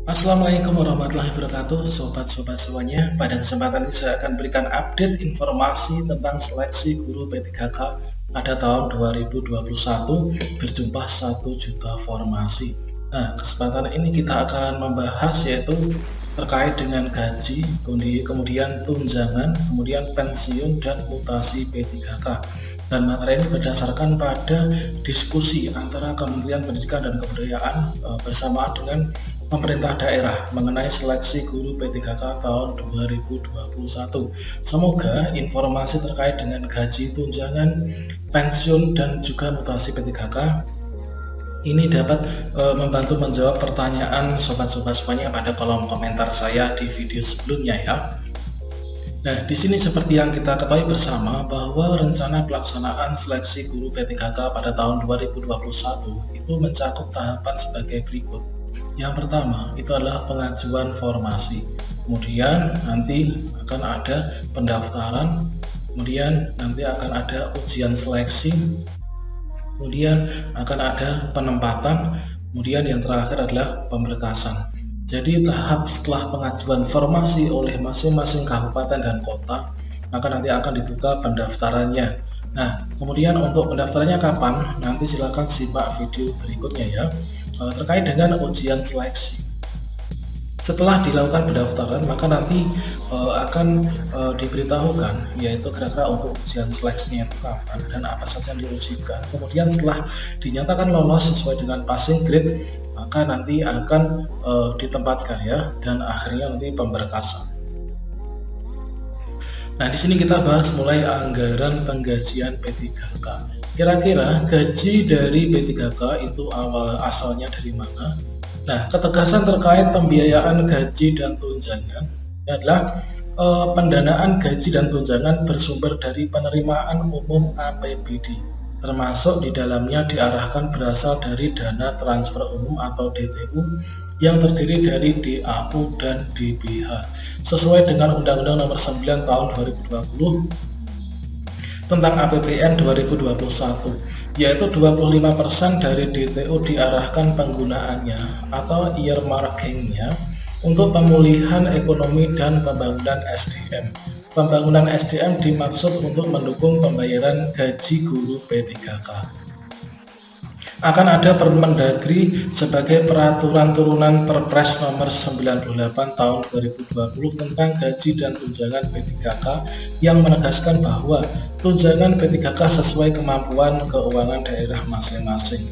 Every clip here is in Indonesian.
Assalamualaikum warahmatullahi wabarakatuh, sobat-sobat semuanya. Pada kesempatan ini saya akan berikan update informasi tentang seleksi guru P3K pada tahun 2021 berjumlah 1 juta formasi. Nah, kesempatan ini kita akan membahas yaitu terkait dengan gaji, kemudian tunjangan, kemudian pensiun dan mutasi P3K. Dan materi ini berdasarkan pada diskusi antara Kementerian Pendidikan dan Kebudayaan bersama dengan pemerintah daerah mengenai seleksi guru P3K tahun 2021. Semoga informasi terkait dengan gaji, tunjangan, pensiun, dan juga mutasi P3K ini dapat membantu menjawab pertanyaan sobat-sobat semuanya pada kolom komentar saya di video sebelumnya ya. Nah, di sini seperti yang kita ketahui bersama bahwa rencana pelaksanaan seleksi guru P3K pada tahun 2021 itu mencakup tahapan sebagai berikut. Yang pertama itu adalah pengajuan formasi, kemudian nanti akan ada pendaftaran, kemudian nanti akan ada ujian seleksi, kemudian akan ada penempatan, kemudian yang terakhir adalah pemberkasan. Jadi tahap setelah pengajuan formasi oleh masing-masing kabupaten dan kota, maka nanti akan dibuka pendaftarannya. Nah, kemudian untuk pendaftarannya kapan? Nanti silakan simak video berikutnya ya. Terkait dengan ujian seleksi, setelah dilakukan pendaftaran maka nanti akan diberitahukan yaitu kira-kira untuk ujian seleksinya itu kapan dan apa saja yang diujikan. Kemudian setelah dinyatakan lolos sesuai dengan passing grade, maka nanti akan ditempatkan ya, dan akhirnya nanti pemberkasan. Nah, di sini kita bahas mulai anggaran penggajian P3K. Kira-kira gaji dari P3K itu asalnya dari mana? Nah, ketegasan terkait pembiayaan gaji dan tunjangan adalah pendanaan gaji dan tunjangan bersumber dari penerimaan umum APBD, termasuk di dalamnya diarahkan berasal dari dana transfer umum atau DTU yang terdiri dari DAU dan DBH sesuai dengan Undang-Undang Nomor 9 Tahun 2020 tentang APBN 2021, yaitu 25% dari DTU diarahkan penggunaannya atau earmarkingnya untuk pemulihan ekonomi dan pembangunan SDM. Pembangunan SDM dimaksud untuk mendukung pembayaran gaji guru P3K. Akan ada Permendagri sebagai peraturan turunan Perpres nomor 98 tahun 2020 tentang gaji dan tunjangan P3K yang menegaskan bahwa tunjangan P3K sesuai kemampuan keuangan daerah masing-masing.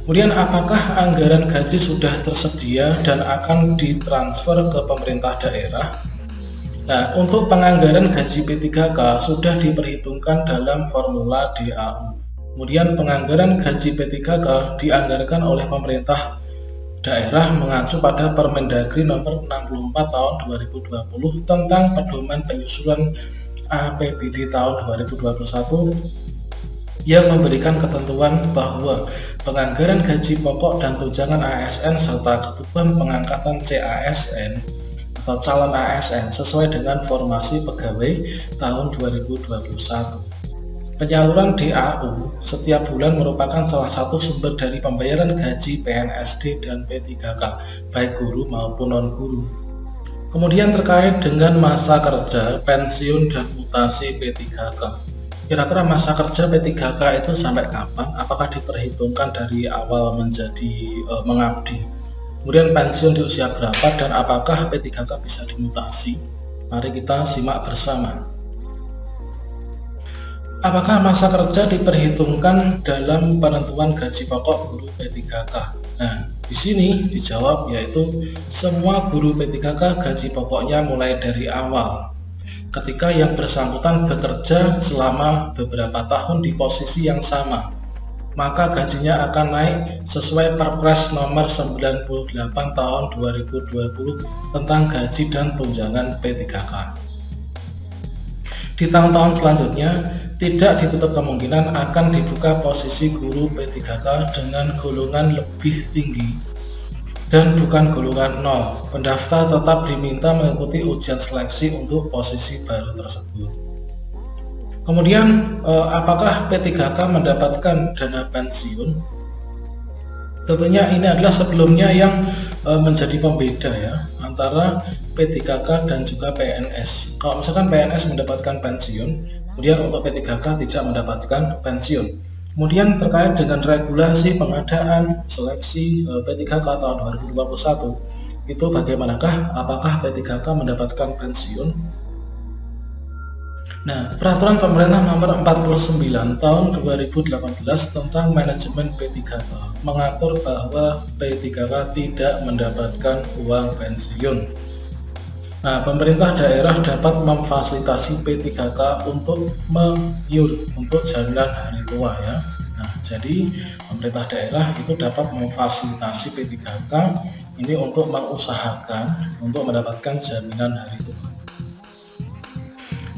Kemudian apakah anggaran gaji sudah tersedia dan akan ditransfer ke pemerintah daerah? Nah, untuk penganggaran gaji P3K sudah diperhitungkan dalam formula DAU. Kemudian penganggaran gaji P3K dianggarkan oleh pemerintah daerah mengacu pada Permendagri nomor 64 tahun 2020 tentang pedoman penyusunan APBD tahun 2021 yang memberikan ketentuan bahwa penganggaran gaji pokok dan tunjangan ASN serta kebutuhan pengangkatan CASN atau calon ASN sesuai dengan formasi pegawai tahun 2021. Penyaluran DAU setiap bulan merupakan salah satu sumber dari pembayaran gaji PNSD dan P3K, baik guru maupun non-guru. Kemudian terkait dengan masa kerja, pensiun, dan mutasi P3K. Kira-kira masa kerja P3K itu sampai kapan? Apakah diperhitungkan dari awal menjadi mengabdi? Kemudian pensiun di usia berapa dan apakah P3K bisa dimutasi? Mari kita simak bersama. Apakah masa kerja diperhitungkan dalam penentuan gaji pokok guru P3K? Nah, di sini dijawab yaitu semua guru P3K gaji pokoknya mulai dari awal ketika yang bersangkutan bekerja selama beberapa tahun di posisi yang sama, maka gajinya akan naik sesuai Perpres nomor 98 tahun 2020 tentang gaji dan tunjangan P3K. Di tahun-tahun selanjutnya, tidak ditutup kemungkinan akan dibuka posisi guru P3K dengan golongan lebih tinggi dan bukan golongan 0. Pendaftar tetap diminta mengikuti ujian seleksi untuk posisi baru tersebut. Kemudian apakah P3K mendapatkan dana pensiun? Tentunya ini adalah sebelumnya yang menjadi pembeda ya antara P3K dan juga PNS. Kalau misalkan PNS mendapatkan pensiun, kemudian untuk P3K tidak mendapatkan pensiun. Kemudian terkait dengan regulasi pengadaan seleksi P3K tahun 2021, itu bagaimanakah? Apakah P3K mendapatkan pensiun? Nah, Peraturan Pemerintah Nomor 49 Tahun 2018 tentang Manajemen P3K mengatur bahwa P3K tidak mendapatkan uang pensiun. Nah, pemerintah daerah dapat memfasilitasi P3K untuk untuk jaminan hari tua ya. Nah, jadi pemerintah daerah itu dapat memfasilitasi P3K ini untuk mengusahakan untuk mendapatkan jaminan hari tua.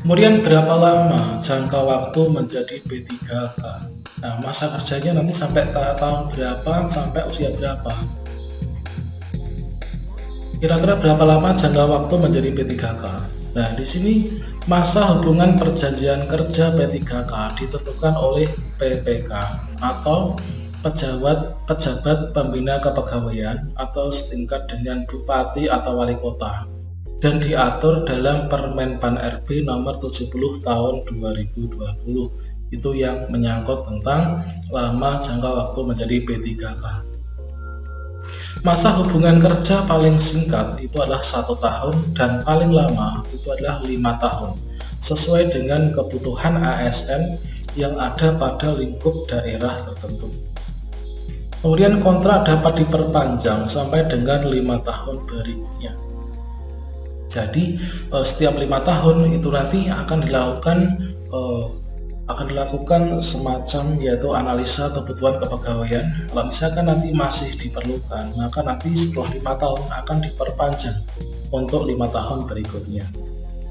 Kemudian berapa lama jangka waktu menjadi P3K? Nah, masa kerjanya nanti sampai tahun berapa, sampai usia berapa? Kira-kira berapa lama jangka waktu menjadi P3K? Nah, di sini masa hubungan perjanjian kerja P3K ditentukan oleh PPK atau pejabat pembina kepegawaian atau setingkat dengan bupati atau wali kota, dan diatur dalam Permen Pan RB nomor 70 tahun 2020. Itu yang menyangkut tentang lama jangka waktu menjadi P3K. Masa hubungan kerja paling singkat itu adalah 1 tahun dan paling lama itu adalah 5 tahun sesuai dengan kebutuhan ASN yang ada pada lingkup daerah tertentu. Kemudian kontrak dapat diperpanjang sampai dengan 5 tahun berikutnya. Jadi setiap 5 tahun itu nanti akan dilakukan semacam yaitu analisa kebutuhan kepegawaian. Kalau misalkan nanti masih diperlukan, maka nanti setelah 5 tahun akan diperpanjang untuk 5 tahun berikutnya.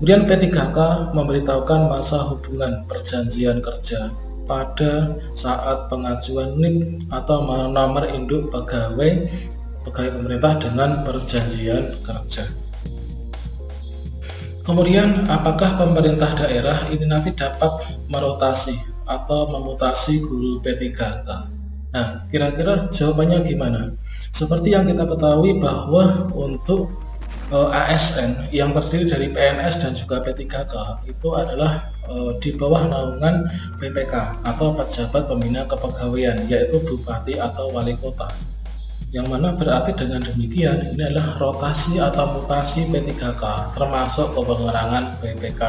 Kemudian P3K memberitahukan masa hubungan perjanjian kerja pada saat pengajuan NIP atau nomor induk pegawai pemerintah dengan perjanjian kerja. Kemudian apakah pemerintah daerah ini nanti dapat merotasi atau memutasi guru P3K? Nah, kira-kira jawabannya gimana? Seperti yang kita ketahui bahwa untuk ASN yang terdiri dari PNS dan juga P3K itu adalah di bawah naungan PPK atau pejabat pembina kepegawaian, yaitu bupati atau wali kota. Yang mana berarti dengan demikian ini adalah rotasi atau mutasi P3K termasuk kewenangan PPK.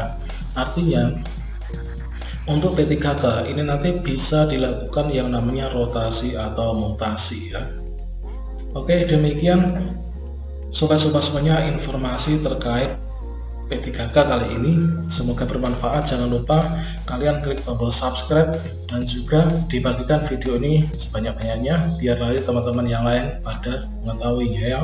Artinya untuk P3K ini nanti bisa dilakukan yang namanya rotasi atau mutasi ya. Oke, demikian sobat-sobat semuanya informasi terkait P3K kali ini. Semoga bermanfaat. Jangan lupa kalian klik tombol subscribe dan juga dibagikan video ini sebanyak-banyaknya biar nanti teman-teman yang lain pada mengetahuinya ya.